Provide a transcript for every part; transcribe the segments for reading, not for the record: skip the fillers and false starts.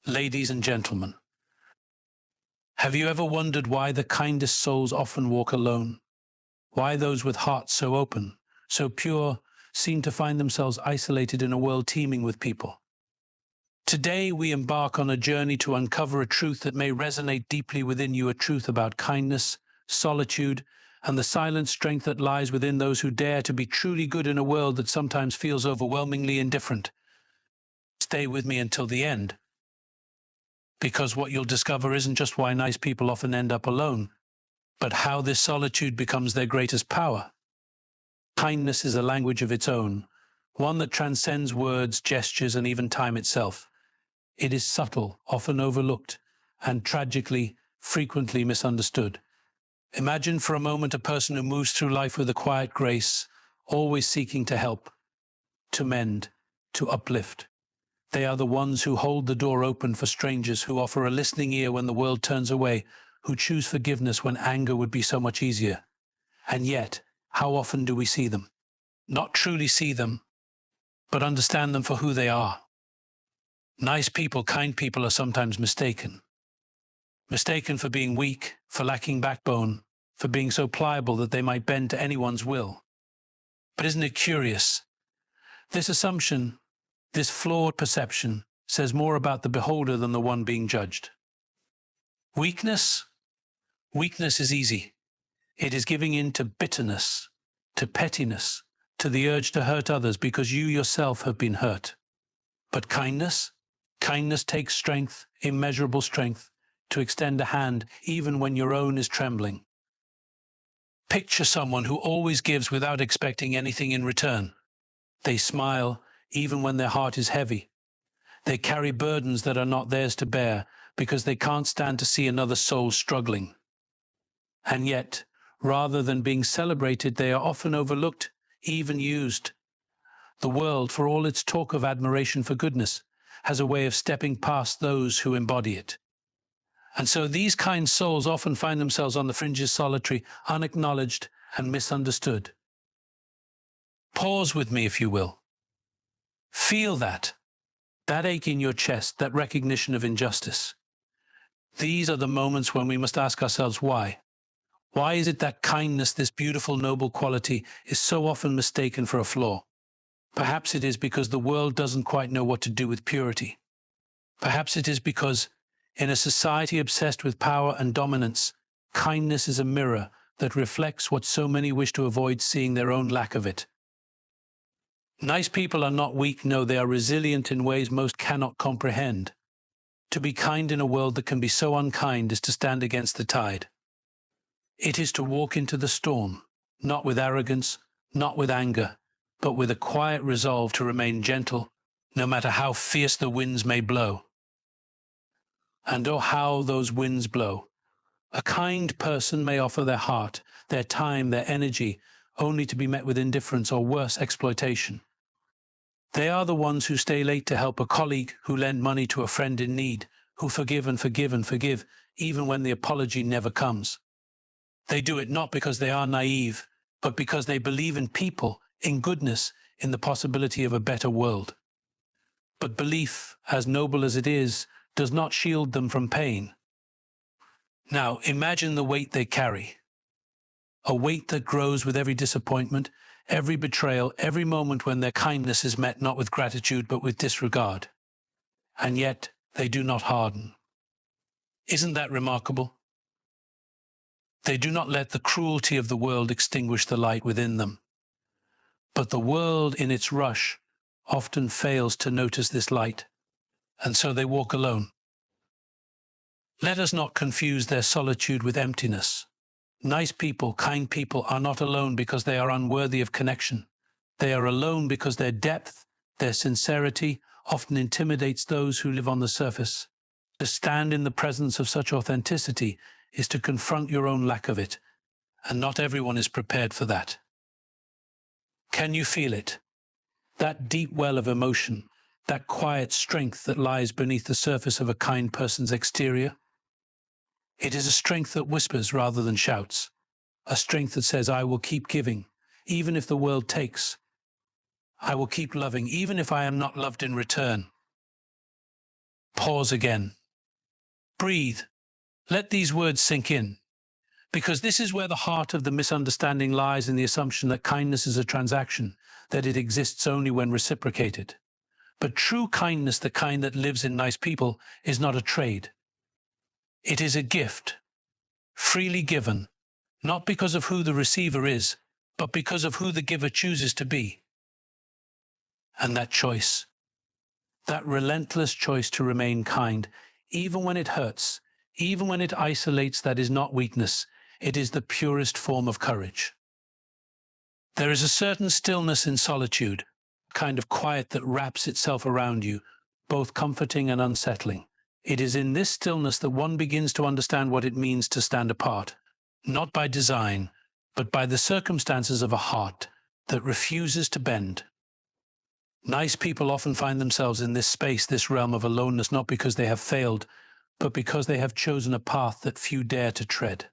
Ladies and gentlemen, have you ever wondered why the kindest souls often walk alone? Why those with hearts so open, so pure, seem to find themselves isolated in a world teeming with people? Today we embark on a journey to uncover a truth that may resonate deeply within you, a truth about kindness, solitude, and the silent strength that lies within those who dare to be truly good in a world that sometimes feels overwhelmingly indifferent. Stay with me until the end, because what you'll discover isn't just why nice people often end up alone, but how this solitude becomes their greatest power. Kindness is a language of its own, one that transcends words, gestures, and even time itself. It is subtle, often overlooked, and tragically, frequently misunderstood. Imagine for a moment a person who moves through life with a quiet grace, always seeking to help, to mend, to uplift. They are the ones who hold the door open for strangers, who offer a listening ear when the world turns away, who choose forgiveness when anger would be so much easier. And yet, how often do we see them? Not truly see them, but understand them for who they are. Nice people, kind people are sometimes mistaken. Mistaken for being weak, for lacking backbone, for being so pliable that they might bend to anyone's will. But isn't it curious? This assumption, this flawed perception, says more about the beholder than the one being judged. Weakness? Weakness is easy. It is giving in to bitterness, to pettiness, to the urge to hurt others because you yourself have been hurt. But kindness? Kindness takes strength, immeasurable strength, to extend a hand even when your own is trembling. Picture someone who always gives without expecting anything in return. They smile even when their heart is heavy. They carry burdens that are not theirs to bear because they can't stand to see another soul struggling. And yet, rather than being celebrated, they are often overlooked, even used. The world, for all its talk of admiration for goodness, has a way of stepping past those who embody it. And so these kind souls often find themselves on the fringes, solitary, unacknowledged, and misunderstood. Pause with me, if you will. Feel that ache in your chest, that recognition of injustice. These are the moments when we must ask ourselves why. Why is it that kindness, this beautiful, noble quality, is so often mistaken for a flaw? Perhaps it is because the world doesn't quite know what to do with purity. Perhaps it is because, in a society obsessed with power and dominance, kindness is a mirror that reflects what so many wish to avoid seeing, their own lack of it. Nice people are not weak, no, they are resilient in ways most cannot comprehend. To be kind in a world that can be so unkind is to stand against the tide. It is to walk into the storm, not with arrogance, not with anger, but with a quiet resolve to remain gentle, no matter how fierce the winds may blow. And oh, how those winds blow. A kind person may offer their heart, their time, their energy, only to be met with indifference or worse, exploitation. They are the ones who stay late to help a colleague, who lend money to a friend in need, who forgive and forgive and forgive, even when the apology never comes. They do it not because they are naive, but because they believe in people, in goodness, in the possibility of a better world. But belief, as noble as it is, does not shield them from pain. Now, imagine the weight they carry. A weight that grows with every disappointment, every betrayal, every moment when their kindness is met not with gratitude but with disregard. And yet, they do not harden. Isn't that remarkable? They do not let the cruelty of the world extinguish the light within them. But the world, in its rush, often fails to notice this light, and so they walk alone. Let us not confuse their solitude with emptiness. Nice people, kind people are not alone because they are unworthy of connection. They are alone because their depth, their sincerity, often intimidates those who live on the surface. To stand in the presence of such authenticity is to confront your own lack of it, and not everyone is prepared for that. Can you feel it? That deep well of emotion, that quiet strength that lies beneath the surface of a kind person's exterior? It is a strength that whispers rather than shouts, a strength that says, I will keep giving, even if the world takes. I will keep loving, even if I am not loved in return. Pause again. Breathe. Let these words sink in. Because this is where the heart of the misunderstanding lies, in the assumption that kindness is a transaction, that it exists only when reciprocated. But true kindness, the kind that lives in nice people, is not a trade. It is a gift, freely given, not because of who the receiver is, but because of who the giver chooses to be. And that choice, that relentless choice to remain kind, even when it hurts, even when it isolates, that is not weakness. It is the purest form of courage. There is a certain stillness in solitude, a kind of quiet that wraps itself around you, both comforting and unsettling. It is in this stillness that one begins to understand what it means to stand apart, not by design, but by the circumstances of a heart that refuses to bend. Nice people often find themselves in this space, this realm of aloneness, not because they have failed, but because they have chosen a path that few dare to tread.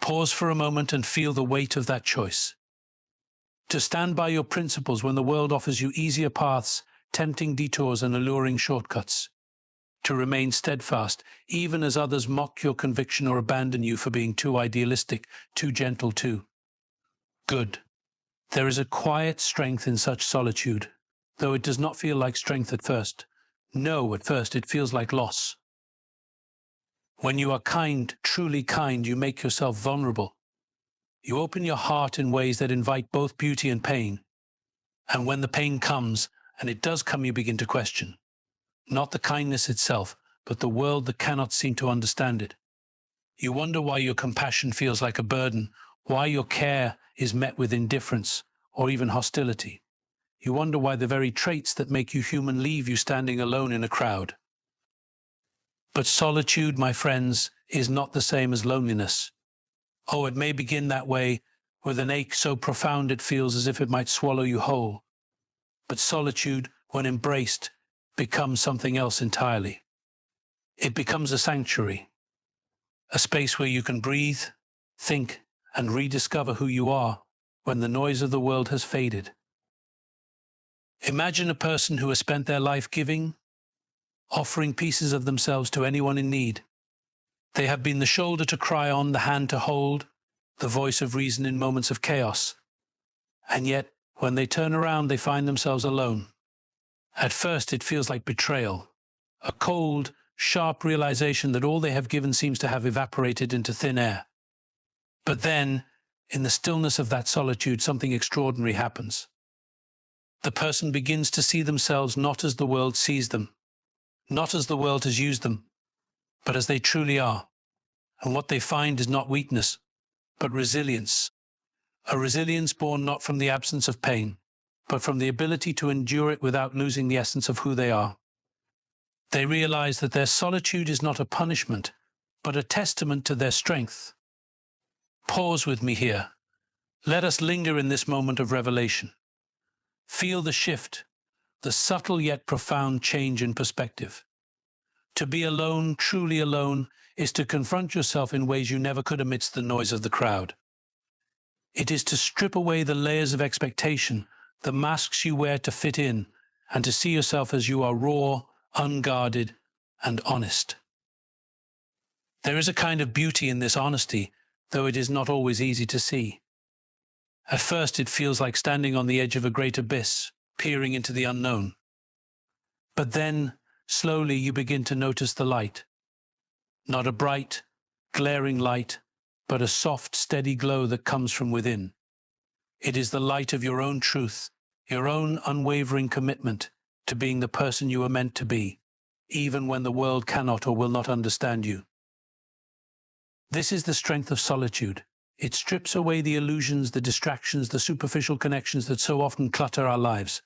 Pause for a moment and feel the weight of that choice. To stand by your principles when the world offers you easier paths, tempting detours and alluring shortcuts. To remain steadfast, even as others mock your conviction or abandon you for being too idealistic, too gentle, too good. There is a quiet strength in such solitude, though it does not feel like strength at first. No, at first it feels like loss. When you are kind, truly kind, you make yourself vulnerable. You open your heart in ways that invite both beauty and pain. And when the pain comes, and it does come, you begin to question. Not the kindness itself, but the world that cannot seem to understand it. You wonder why your compassion feels like a burden, why your care is met with indifference or even hostility. You wonder why the very traits that make you human leave you standing alone in a crowd. But solitude, my friends, is not the same as loneliness. Oh, it may begin that way, with an ache so profound it feels as if it might swallow you whole. But solitude, when embraced, becomes something else entirely. It becomes a sanctuary, a space where you can breathe, think, and rediscover who you are when the noise of the world has faded. Imagine a person who has spent their life giving, offering pieces of themselves to anyone in need. They have been the shoulder to cry on, the hand to hold, the voice of reason in moments of chaos. And yet, when they turn around, they find themselves alone. At first, it feels like betrayal, a cold, sharp realization that all they have given seems to have evaporated into thin air. But then, in the stillness of that solitude, something extraordinary happens. The person begins to see themselves not as the world sees them, not as the world has used them, but as they truly are. And what they find is not weakness, but resilience. A resilience born not from the absence of pain, but from the ability to endure it without losing the essence of who they are. They realize that their solitude is not a punishment, but a testament to their strength. Pause with me here. Let us linger in this moment of revelation. Feel the shift, the subtle yet profound change in perspective. To be alone, truly alone, is to confront yourself in ways you never could amidst the noise of the crowd. It is to strip away the layers of expectation, the masks you wear to fit in, and to see yourself as you are, raw, unguarded, and honest. There is a kind of beauty in this honesty, though it is not always easy to see. At first it feels like standing on the edge of a great abyss, peering into the unknown. But then, slowly you begin to notice the light. Not a bright, glaring light, but a soft, steady glow that comes from within. It is the light of your own truth, your own unwavering commitment to being the person you are meant to be, even when the world cannot or will not understand you. This is the strength of solitude. It strips away the illusions, the distractions, the superficial connections that so often clutter our lives.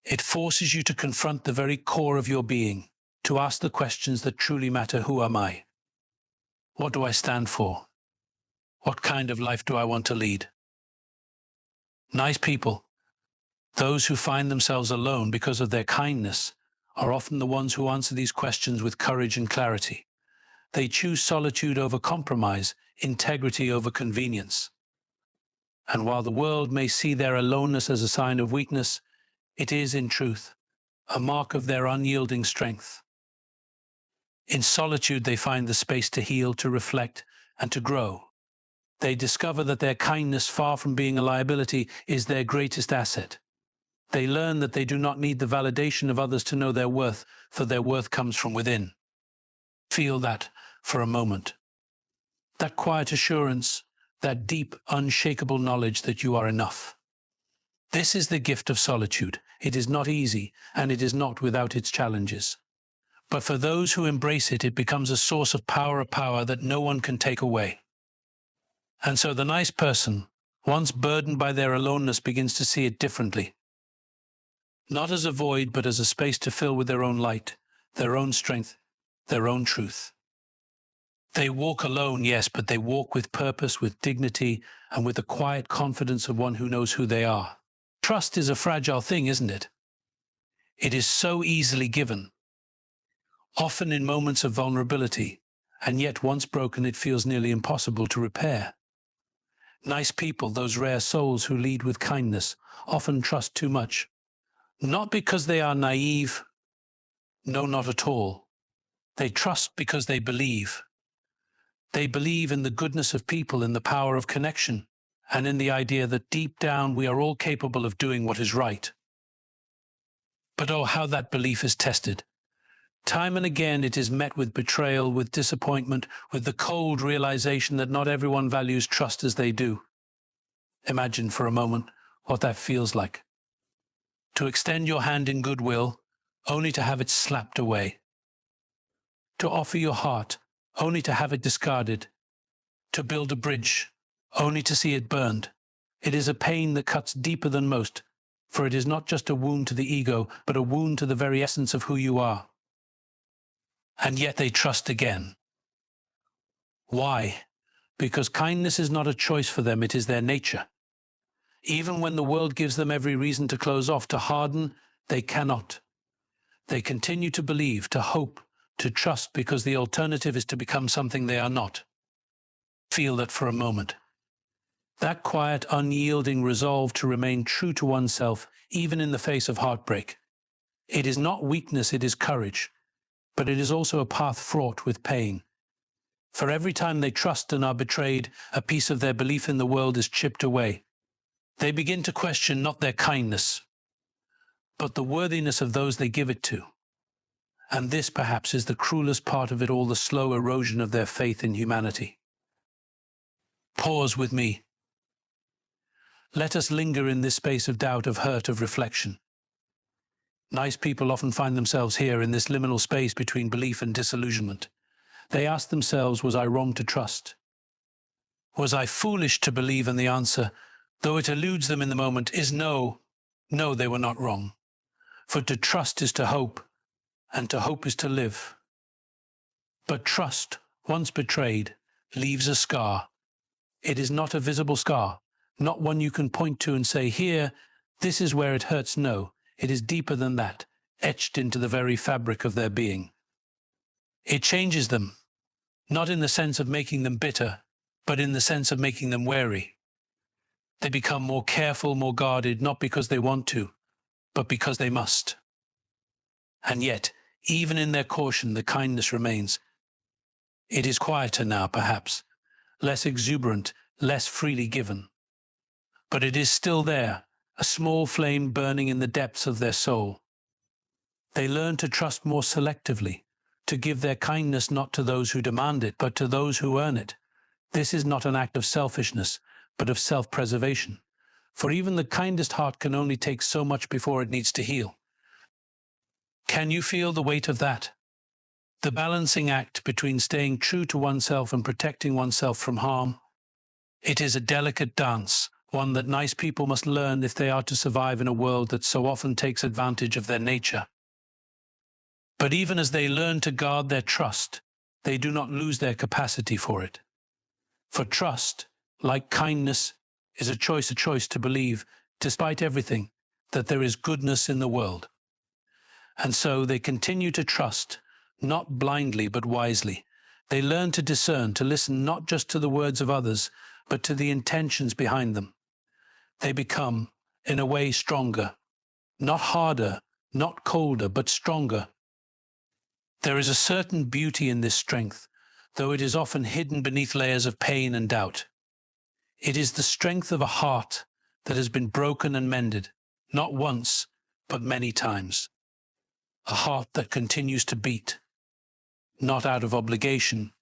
It forces you to confront the very core of your being, to ask the questions that truly matter. Who am I? What do I stand for? What kind of life do I want to lead? Nice people, those who find themselves alone because of their kindness, are often the ones who answer these questions with courage and clarity. They choose solitude over compromise, integrity over convenience. And while the world may see their aloneness as a sign of weakness, it is, in truth, a mark of their unyielding strength. In solitude, they find the space to heal, to reflect, and to grow. They discover that their kindness, far from being a liability, is their greatest asset. They learn that they do not need the validation of others to know their worth, for their worth comes from within. Feel that for a moment. That quiet assurance, that deep, unshakable knowledge that you are enough. This is the gift of solitude. It is not easy, and it is not without its challenges. But for those who embrace it, it becomes a source of power, a power that no one can take away. And so the nice person, once burdened by their aloneness, begins to see it differently. Not as a void, but as a space to fill with their own light, their own strength, their own truth. They walk alone, yes, but they walk with purpose, with dignity, and with the quiet confidence of one who knows who they are. Trust is a fragile thing, isn't it? It is so easily given, often in moments of vulnerability, and yet once broken, it feels nearly impossible to repair. Nice people, those rare souls who lead with kindness, often trust too much. Not because they are naive, no, not at all. They trust because they believe. They believe in the goodness of people, in the power of connection, and in the idea that deep down we are all capable of doing what is right. But oh, how that belief is tested. Time and again it is met with betrayal, with disappointment, with the cold realization that not everyone values trust as they do. Imagine for a moment what that feels like. To extend your hand in goodwill, only to have it slapped away. To offer your heart, only to have it discarded. To build a bridge, only to see it burned. It is a pain that cuts deeper than most, for it is not just a wound to the ego, but a wound to the very essence of who you are. And yet they trust again. Why? Because kindness is not a choice for them, it is their nature. Even when the world gives them every reason to close off, to harden, they cannot. They continue to believe, to hope, to trust, because the alternative is to become something they are not. Feel that for a moment. That quiet, unyielding resolve to remain true to oneself, even in the face of heartbreak. It is not weakness, it is courage, but it is also a path fraught with pain. For every time they trust and are betrayed, a piece of their belief in the world is chipped away. They begin to question not their kindness, but the worthiness of those they give it to. And this, perhaps, is the cruelest part of it all, the slow erosion of their faith in humanity. Pause with me. Let us linger in this space of doubt, of hurt, of reflection. Nice people often find themselves here in this liminal space between belief and disillusionment. They ask themselves, was I wrong to trust? Was I foolish to believe? And the answer, though it eludes them in the moment, is no. No, they were not wrong. For to trust is to hope, and to hope is to live. But trust, once betrayed, leaves a scar. It is not a visible scar, not one you can point to and say, here, this is where it hurts. No, it is deeper than that, etched into the very fabric of their being. It changes them, not in the sense of making them bitter, but in the sense of making them wary. They become more careful, more guarded, not because they want to, but because they must. And yet, even in their caution, the kindness remains. It is quieter now, perhaps, less exuberant, less freely given. But it is still there, a small flame burning in the depths of their soul. They learn to trust more selectively, to give their kindness not to those who demand it, but to those who earn it. This is not an act of selfishness, but of self-preservation. For even the kindest heart can only take so much before it needs to heal. Can you feel the weight of that? The balancing act between staying true to oneself and protecting oneself from harm. It is a delicate dance, one that nice people must learn if they are to survive in a world that so often takes advantage of their nature. But even as they learn to guard their trust, they do not lose their capacity for it. For trust, like kindness, is a choice to believe, despite everything, that there is goodness in the world. And so they continue to trust, not blindly but wisely. They learn to discern, to listen not just to the words of others, but to the intentions behind them. They become, in a way, stronger, not harder, not colder, but stronger. There is a certain beauty in this strength, though it is often hidden beneath layers of pain and doubt. It is the strength of a heart that has been broken and mended, not once, but many times. A heart that continues to beat, not out of obligation,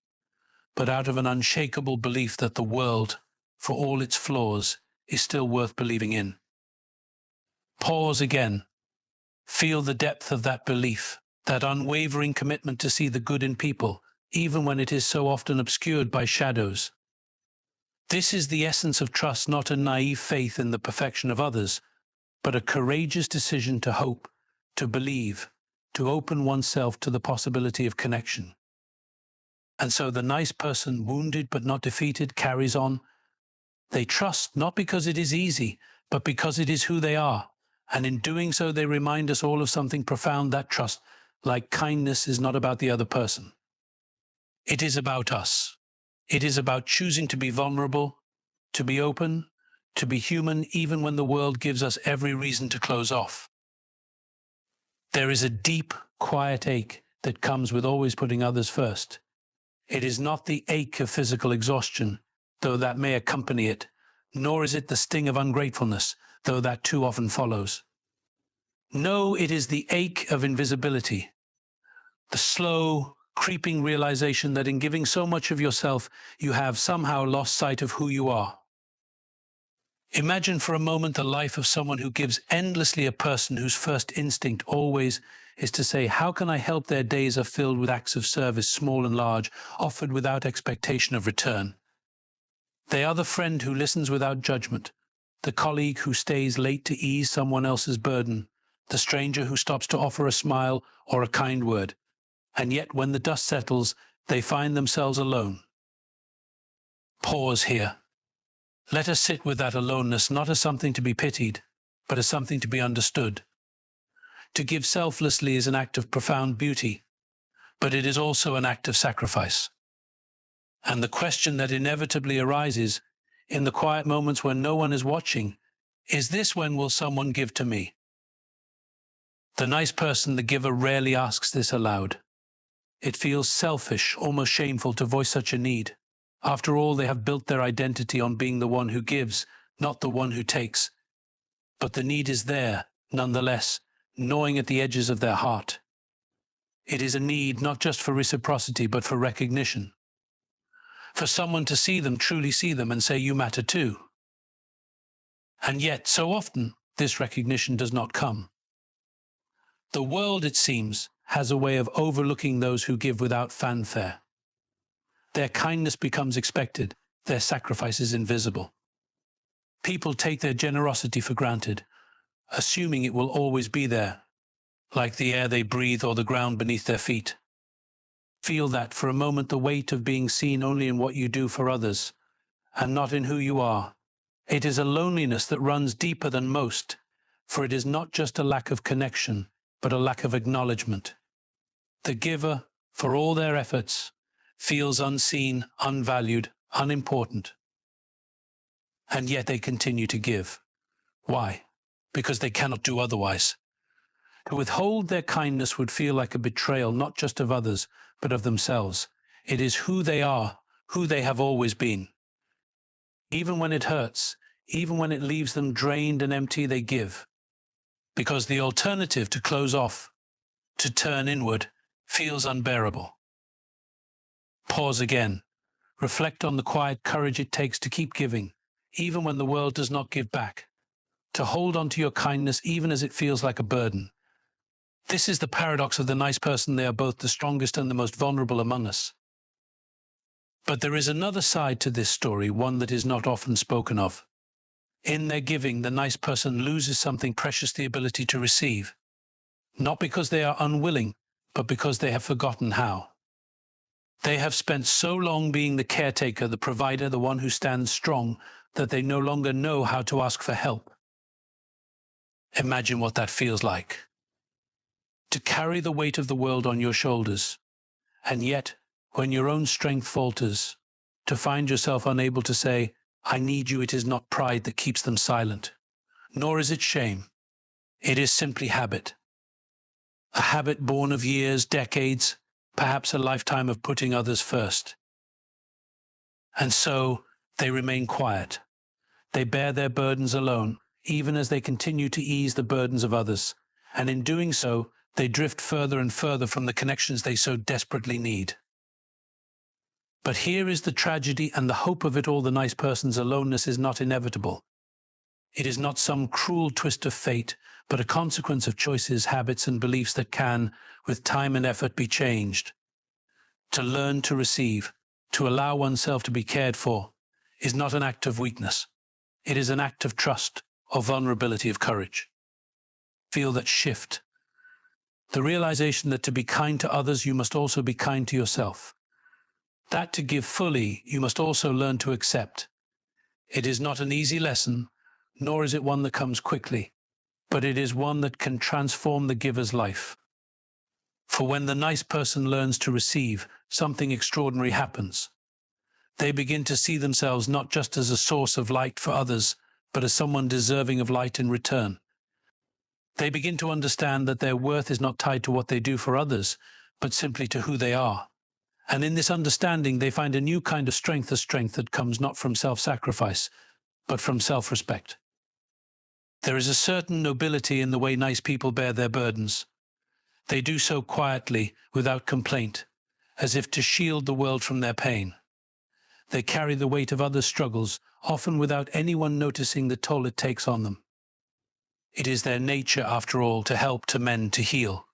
but out of an unshakable belief that the world, for all its flaws, is still worth believing in. Pause again. Feel the depth of that belief, that unwavering commitment to see the good in people, even when it is so often obscured by shadows. This is the essence of trust, not a naive faith in the perfection of others, but a courageous decision to hope, to believe, to open oneself to the possibility of connection. And so the nice person, wounded but not defeated, carries on. They trust not because it is easy, but because it is who they are. And in doing so, they remind us all of something profound, that trust, like kindness, is not about the other person. It is about us. It is about choosing to be vulnerable, to be open, to be human, even when the world gives us every reason to close off. There is a deep, quiet ache that comes with always putting others first. It is not the ache of physical exhaustion, though that may accompany it, nor is it the sting of ungratefulness, though that too often follows. No, it is the ache of invisibility, the slow, creeping realization that in giving so much of yourself, you have somehow lost sight of who you are. Imagine for a moment the life of someone who gives endlessly, a person whose first instinct always is to say, how can I help? Their days are filled with acts of service, small and large, offered without expectation of return. They are the friend who listens without judgment, the colleague who stays late to ease someone else's burden, the stranger who stops to offer a smile or a kind word. And yet when the dust settles, they find themselves alone. Pause here. Let us sit with that aloneness, not as something to be pitied, but as something to be understood. To give selflessly is an act of profound beauty, but it is also an act of sacrifice. And the question that inevitably arises in the quiet moments when no one is watching is this: when will someone give to me? The nice person, the giver, rarely asks this aloud. It feels selfish, almost shameful, to voice such a need. After all, they have built their identity on being the one who gives, not the one who takes. But the need is there, nonetheless, gnawing at the edges of their heart. It is a need not just for reciprocity, but for recognition. For someone to see them, truly see them, and say, you matter too. And yet, so often, this recognition does not come. The world, it seems, has a way of overlooking those who give without fanfare. Their kindness becomes expected, their sacrifice is invisible. People take their generosity for granted, assuming it will always be there, like the air they breathe or the ground beneath their feet. Feel that for a moment, the weight of being seen only in what you do for others, and not in who you are. It is a loneliness that runs deeper than most, for it is not just a lack of connection, but a lack of acknowledgement. The giver, for all their efforts, feels unseen, unvalued, unimportant. And yet they continue to give. Why? Because they cannot do otherwise. To withhold their kindness would feel like a betrayal, not just of others, but of themselves. It is who they are, who they have always been. Even when it hurts, even when it leaves them drained and empty, they give. Because the alternative, to close off, to turn inward, feels unbearable. Pause again. Reflect on the quiet courage it takes to keep giving, even when the world does not give back. To hold on to your kindness even as it feels like a burden. This is the paradox of the nice person. They are both the strongest and the most vulnerable among us. But there is another side to this story, one that is not often spoken of. In their giving, the nice person loses something precious: the ability to receive. Not because they are unwilling, but because they have forgotten how. They have spent so long being the caretaker, the provider, the one who stands strong, that they no longer know how to ask for help. Imagine what that feels like. To carry the weight of the world on your shoulders, and yet, when your own strength falters, to find yourself unable to say, I need you. It is not pride that keeps them silent, nor is it shame. It is simply habit. a habit born of years, decades, perhaps a lifetime of putting others first. And so they remain quiet. They bear their burdens alone, even as they continue to ease the burdens of others. And in doing so, they drift further and further from the connections they so desperately need. But here is the tragedy and the hope of it all. The nice person's aloneness is not inevitable. It is not some cruel twist of fate, but a consequence of choices, habits, and beliefs that can, with time and effort, be changed. To learn to receive, to allow oneself to be cared for, is not an act of weakness. It is an act of trust, of vulnerability, of courage. Feel that shift. The realization that to be kind to others, you must also be kind to yourself. That to give fully, you must also learn to accept. It is not an easy lesson, nor is it one that comes quickly, but it is one that can transform the giver's life. For when the nice person learns to receive, something extraordinary happens. They begin to see themselves not just as a source of light for others, but as someone deserving of light in return. They begin to understand that their worth is not tied to what they do for others, but simply to who they are. And in this understanding, they find a new kind of strength, a strength that comes not from self-sacrifice, but from self-respect. There is a certain nobility in the way nice people bear their burdens. They do so quietly, without complaint, as if to shield the world from their pain. They carry the weight of others' struggles, often without anyone noticing the toll it takes on them. It is their nature, after all, to help, to mend, to heal.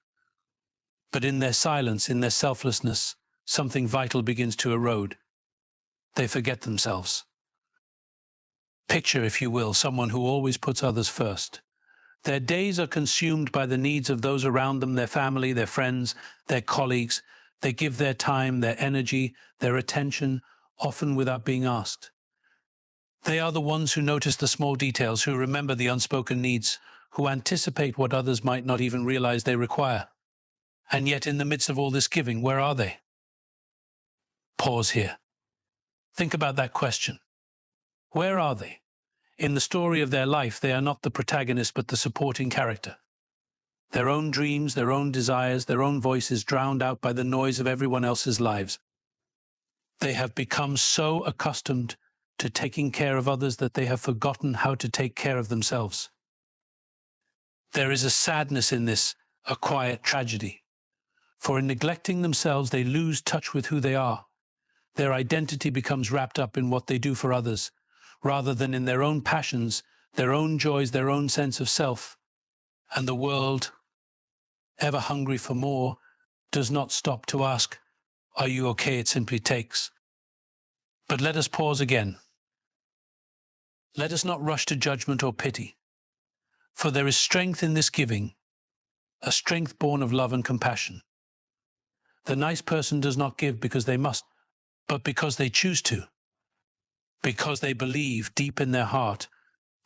But in their silence, in their selflessness, something vital begins to erode. They forget themselves. Picture, if you will, someone who always puts others first. Their days are consumed by the needs of those around them, their family, their friends, their colleagues. They give their time, their energy, their attention, often without being asked. They are the ones who notice the small details, who remember the unspoken needs, who anticipate what others might not even realize they require. And yet, in the midst of all this giving, where are they? Pause here. Think about that question. Where are they? In the story of their life, they are not the protagonist, but the supporting character. Their own dreams, their own desires, their own voices drowned out by the noise of everyone else's lives. They have become so accustomed to taking care of others that they have forgotten how to take care of themselves. There is a sadness in this, a quiet tragedy. For in neglecting themselves, they lose touch with who they are. Their identity becomes wrapped up in what they do for others, rather than in their own passions, their own joys, their own sense of self. And the world, ever hungry for more, does not stop to ask, "Are you okay?" It simply takes. But let us pause again. Let us not rush to judgment or pity, for there is strength in this giving, a strength born of love and compassion. The nice person does not give because they must, but because they choose to, because they believe deep in their heart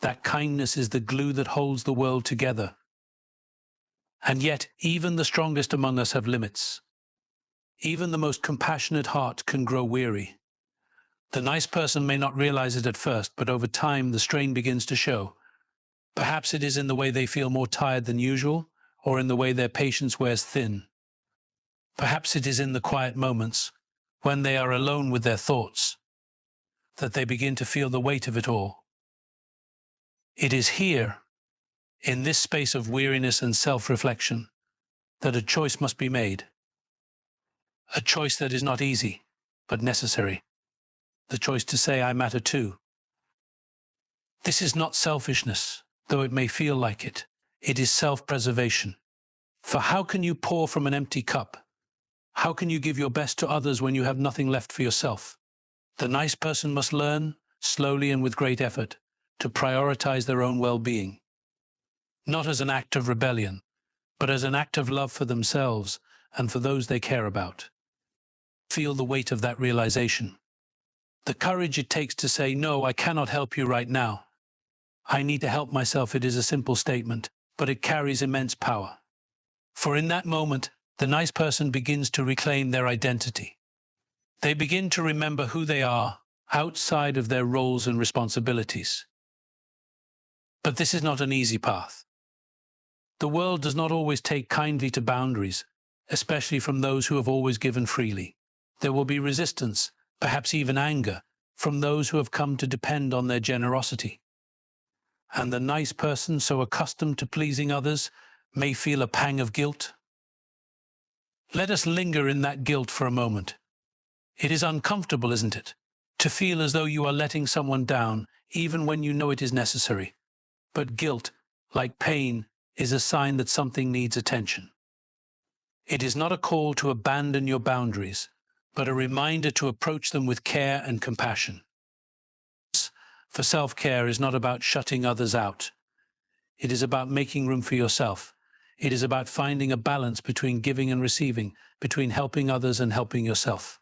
that kindness is the glue that holds the world together. And yet, even the strongest among us have limits. Even the most compassionate heart can grow weary. The nice person may not realize it at first, but over time the strain begins to show. Perhaps it is in the way they feel more tired than usual, or in the way their patience wears thin. Perhaps it is in the quiet moments, when they are alone with their thoughts, that they begin to feel the weight of it all. It is here, in this space of weariness and self-reflection, that a choice must be made. A choice that is not easy, but necessary. The choice to say, "I matter too." This is not selfishness, though it may feel like it. It is self-preservation. For how can you pour from an empty cup? How can you give your best to others when you have nothing left for yourself? The nice person must learn, slowly and with great effort, to prioritize their own well-being. Not as an act of rebellion, but as an act of love for themselves and for those they care about. Feel the weight of that realization. The courage it takes to say, "No, I cannot help you right now. I need to help myself." It is a simple statement, but it carries immense power. For in that moment, the nice person begins to reclaim their identity. They begin to remember who they are outside of their roles and responsibilities. But this is not an easy path. The world does not always take kindly to boundaries, especially from those who have always given freely. There will be resistance, perhaps even anger, from those who have come to depend on their generosity. And the nice person, so accustomed to pleasing others, may feel a pang of guilt. Let us linger in that guilt for a moment. It is uncomfortable, isn't it, to feel as though you are letting someone down, even when you know it is necessary. But guilt, like pain, is a sign that something needs attention. It is not a call to abandon your boundaries, but a reminder to approach them with care and compassion. For self-care is not about shutting others out. It is about making room for yourself. It is about finding a balance between giving and receiving, between helping others and helping yourself.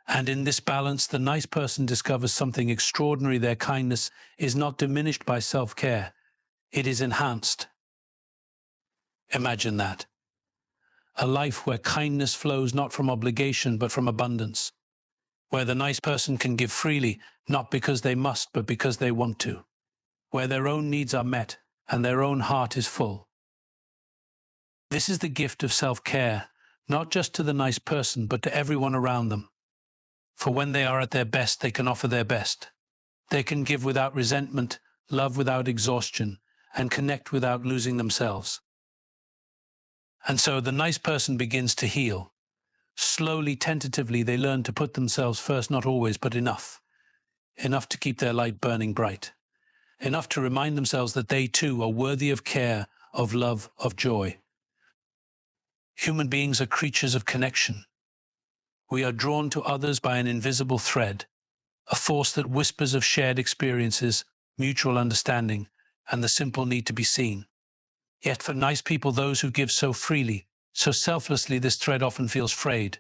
And in this balance, the nice person discovers something extraordinary. Their kindness is not diminished by self-care. It is enhanced. Imagine that. A life where kindness flows not from obligation, but from abundance. Where the nice person can give freely, not because they must, but because they want to. Where their own needs are met and their own heart is full. This is the gift of self-care, not just to the nice person, but to everyone around them. For when they are at their best, they can offer their best. They can give without resentment, love without exhaustion, and connect without losing themselves. And so the nice person begins to heal. Slowly, tentatively, they learn to put themselves first, not always, but enough. Enough to keep their light burning bright. Enough to remind themselves that they too are worthy of care, of love, of joy. Human beings are creatures of connection. We are drawn to others by an invisible thread, a force that whispers of shared experiences, mutual understanding, and the simple need to be seen. Yet for nice people, those who give so freely, so selflessly, this thread often feels frayed.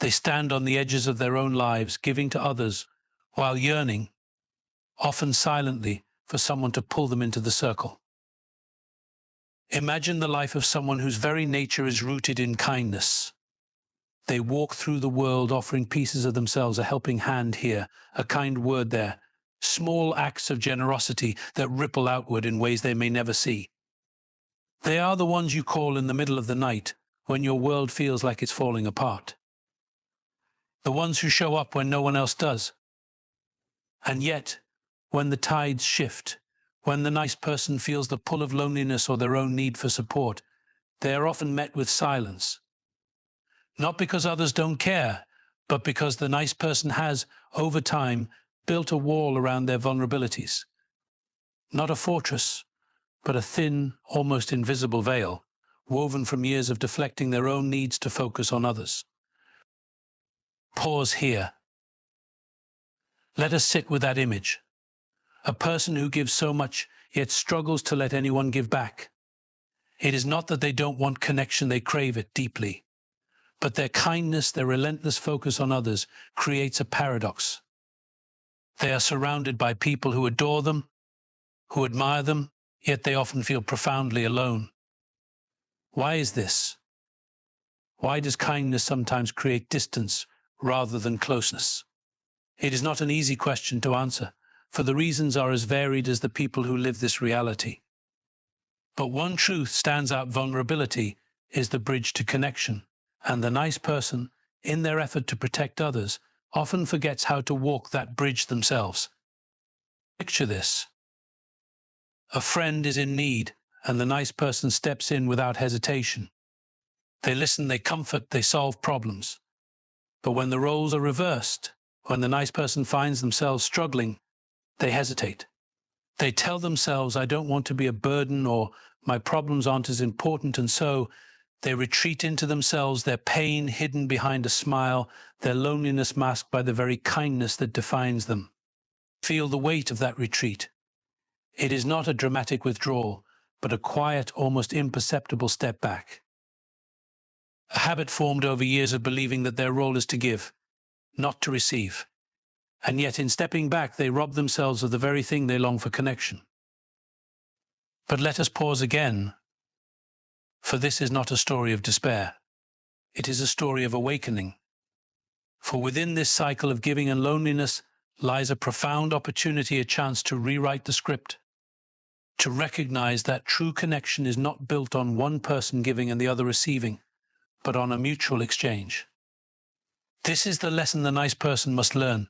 They stand on the edges of their own lives, giving to others, while yearning, often silently, for someone to pull them into the circle. Imagine the life of someone whose very nature is rooted in kindness. They walk through the world offering pieces of themselves, a helping hand here, a kind word there, small acts of generosity that ripple outward in ways they may never see. They are the ones you call in the middle of the night when your world feels like it's falling apart. The ones who show up when no one else does. And yet, when the tides shift, when the nice person feels the pull of loneliness or their own need for support, they are often met with silence. Not because others don't care, but because the nice person has, over time, built a wall around their vulnerabilities. Not a fortress, but a thin, almost invisible veil, woven from years of deflecting their own needs to focus on others. Pause here. Let us sit with that image. A person who gives so much, yet struggles to let anyone give back. It is not that they don't want connection, they crave it deeply. But their kindness, their relentless focus on others, creates a paradox. They are surrounded by people who adore them, who admire them, yet they often feel profoundly alone. Why is this? Why does kindness sometimes create distance rather than closeness? It is not an easy question to answer, for the reasons are as varied as the people who live this reality. But one truth stands out: vulnerability is the bridge to connection, and the nice person, in their effort to protect others, often forgets how to walk that bridge themselves. Picture this. A friend is in need, and the nice person steps in without hesitation. They listen, they comfort, they solve problems. But when the roles are reversed, when the nice person finds themselves struggling, they hesitate. They tell themselves, I don't want to be a burden, or my problems aren't as important, and so they retreat into themselves, their pain hidden behind a smile, their loneliness masked by the very kindness that defines them. Feel the weight of that retreat. It is not a dramatic withdrawal, but a quiet, almost imperceptible step back. A habit formed over years of believing that their role is to give, not to receive. And yet in stepping back, they rob themselves of the very thing they long for: connection. But let us pause again, for this is not a story of despair. It is a story of awakening. For within this cycle of giving and loneliness lies a profound opportunity, a chance to rewrite the script. to recognize that true connection is not built on one person giving and the other receiving, but on a mutual exchange. This is the lesson the nice person must learn,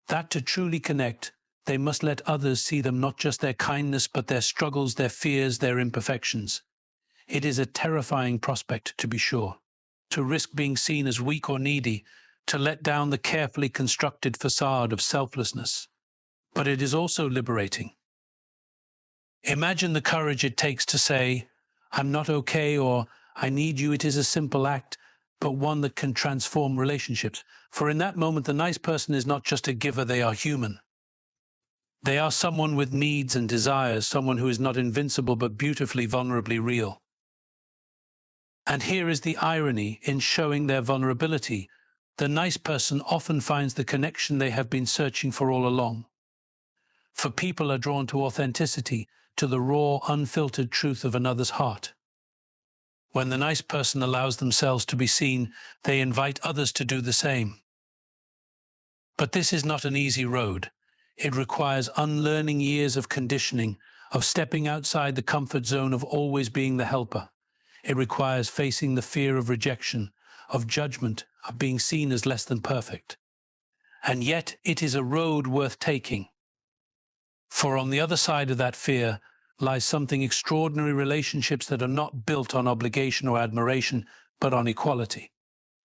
that to truly connect, they must let others see them not just their kindness, but their struggles, their fears, their imperfections. It is a terrifying prospect, to be sure, to risk being seen as weak or needy, to let down the carefully constructed facade of selflessness. But it is also liberating. Imagine the courage it takes to say, "I'm not okay," or "I need you." It is a simple act, but one that can transform relationships. For in that moment, the nice person is not just a giver, they are human. They are someone with needs and desires, someone who is not invincible but beautifully, vulnerably real. And here is the irony in showing their vulnerability. The nice person often finds the connection they have been searching for all along. For people are drawn to authenticity, to the raw, unfiltered truth of another's heart. When the nice person allows themselves to be seen, they invite others to do the same. But this is not an easy road. It requires unlearning years of conditioning, of stepping outside the comfort zone of always being the helper. It requires facing the fear of rejection, of judgment, of being seen as less than perfect. And yet it is a road worth taking. For on the other side of that fear lies something extraordinary: relationships that are not built on obligation or admiration, but on equality.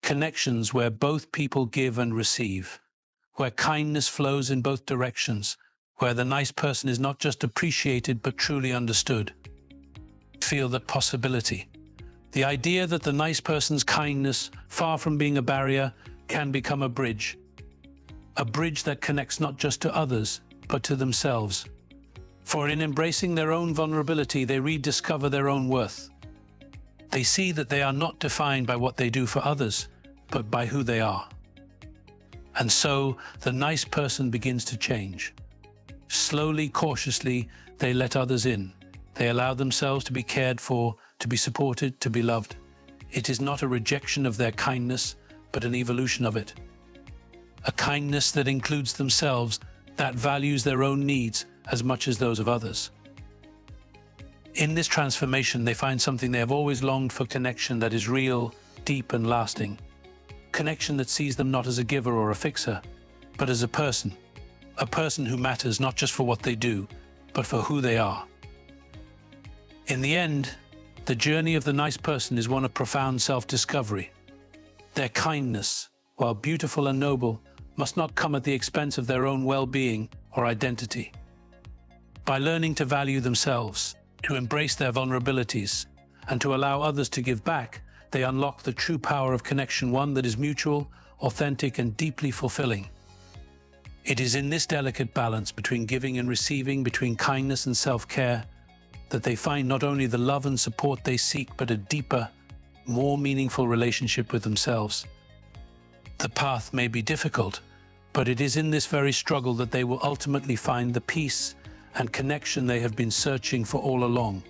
Connections where both people give and receive, where kindness flows in both directions, where the nice person is not just appreciated but truly understood. Feel that possibility. The idea that the nice person's kindness, far from being a barrier, can become a bridge that connects not just to others, but to themselves. For in embracing their own vulnerability, they rediscover their own worth. They see that they are not defined by what they do for others, but by who they are. And so the nice person begins to change. Slowly, cautiously, they let others in. They allow themselves to be cared for, to be supported, to be loved. It is not a rejection of their kindness, but an evolution of it. A kindness that includes themselves, that values their own needs as much as those of others. In this transformation, they find something they have always longed for: connection that is real, deep, and lasting. Connection that sees them not as a giver or a fixer, but as a person who matters not just for what they do, but for who they are. In the end, the journey of the nice person is one of profound self-discovery. Their kindness, while beautiful and noble, must not come at the expense of their own well-being or identity. By learning to value themselves, to embrace their vulnerabilities, and to allow others to give back, they unlock the true power of connection, one that is mutual, authentic, and deeply fulfilling. It is in this delicate balance between giving and receiving, between kindness and self-care, that they find not only the love and support they seek, but a deeper, more meaningful relationship with themselves. The path may be difficult, but it is in this very struggle that they will ultimately find the peace and connection they have been searching for all along.